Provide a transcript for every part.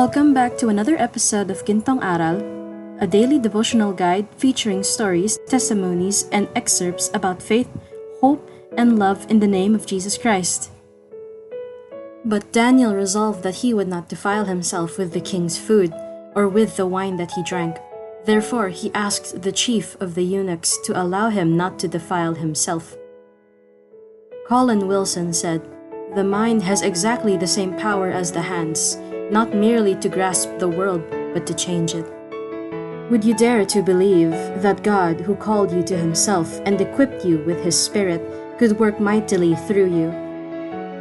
Welcome back to another episode of Gintong Aral, a daily devotional guide featuring stories, testimonies, and excerpts about faith, hope, and love in the name of Jesus Christ. But Daniel resolved that he would not defile himself with the king's food or with the wine that he drank. Therefore, he asked the chief of the eunuchs to allow him not to defile himself. Colin Wilson said, "The mind has exactly the same power as the hands, not merely to grasp the world, but to change it." Would you dare to believe that God, who called you to himself and equipped you with his Spirit, could work mightily through you?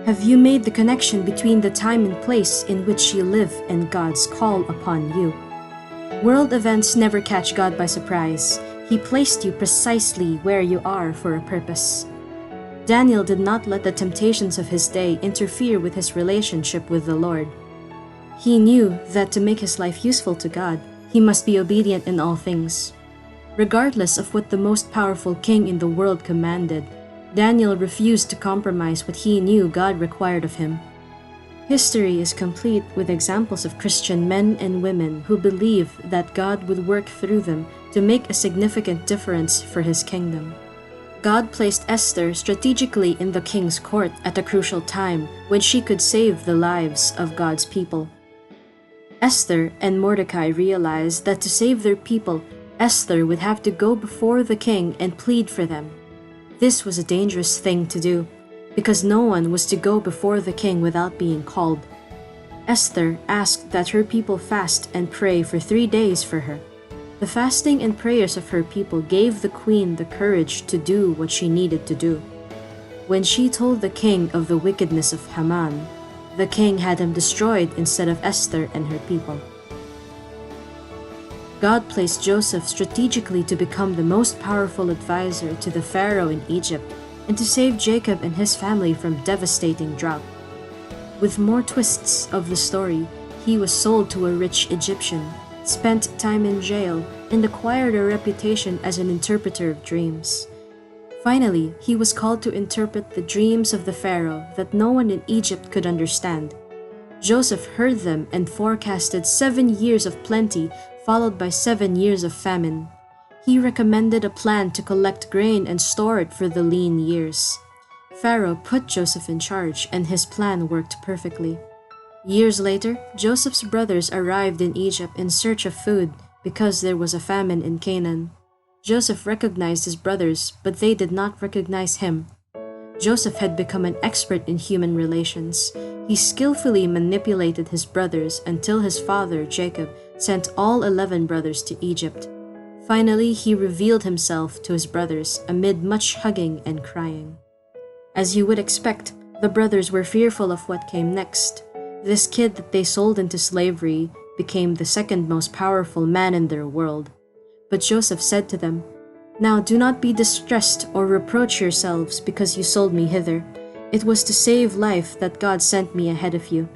Have you made the connection between the time and place in which you live and God's call upon you? World events never catch God by surprise. He placed you precisely where you are for a purpose. Daniel did not let the temptations of his day interfere with his relationship with the Lord. He knew that to make his life useful to God, he must be obedient in all things. Regardless of what the most powerful king in the world commanded, Daniel refused to compromise what he knew God required of him. History is complete with examples of Christian men and women who believed that God would work through them to make a significant difference for his kingdom. God placed Esther strategically in the king's court at a crucial time when she could save the lives of God's people. Esther and Mordecai realized that to save their people, Esther would have to go before the king and plead for them. This was a dangerous thing to do, because no one was to go before the king without being called. Esther asked that her people fast and pray for 3 days for her. The fasting and prayers of her people gave the queen the courage to do what she needed to do. When she told the king of the wickedness of Haman, the king had him destroyed instead of Esther and her people. God placed Joseph strategically to become the most powerful advisor to the Pharaoh in Egypt and to save Jacob and his family from devastating drought. With more twists of the story, he was sold to a rich Egyptian, spent time in jail, and acquired a reputation as an interpreter of dreams. Finally, he was called to interpret the dreams of the Pharaoh that no one in Egypt could understand. Joseph heard them and forecasted 7 years of plenty, followed by 7 years of famine. He recommended a plan to collect grain and store it for the lean years. Pharaoh put Joseph in charge, and his plan worked perfectly. Years later, Joseph's brothers arrived in Egypt in search of food because there was a famine in Canaan. Joseph recognized his brothers, but they did not recognize him. Joseph had become an expert in human relations. He skillfully manipulated his brothers until his father, Jacob, sent all 11 brothers to Egypt. Finally, he revealed himself to his brothers amid much hugging and crying. As you would expect, the brothers were fearful of what came next. This kid that they sold into slavery became the second most powerful man in their world. But Joseph said to them, "Now do not be distressed or reproach yourselves because you sold me hither. It was to save life that God sent me ahead of you."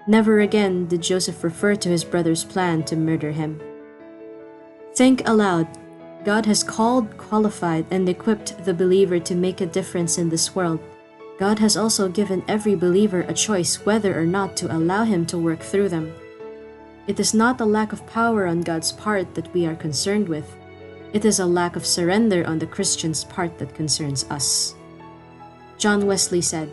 Never again did Joseph refer to his brother's plan to murder him. Think aloud. God has called, qualified, and equipped the believer to make a difference in this world. God has also given every believer a choice whether or not to allow him to work through them. It is not a lack of power on God's part that we are concerned with. It is a lack of surrender on the Christian's part that concerns us. John Wesley said,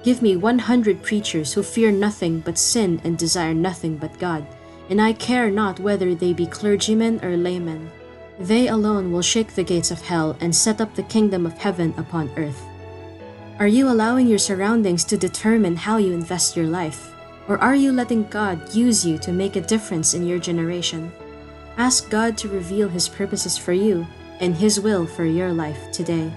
"Give me 100 preachers who fear nothing but sin and desire nothing but God, and I care not whether they be clergymen or laymen. They alone will shake the gates of hell and set up the kingdom of heaven upon earth." Are you allowing your surroundings to determine how you invest your life? Or are you letting God use you to make a difference in your generation? Ask God to reveal His purposes for you and His will for your life today.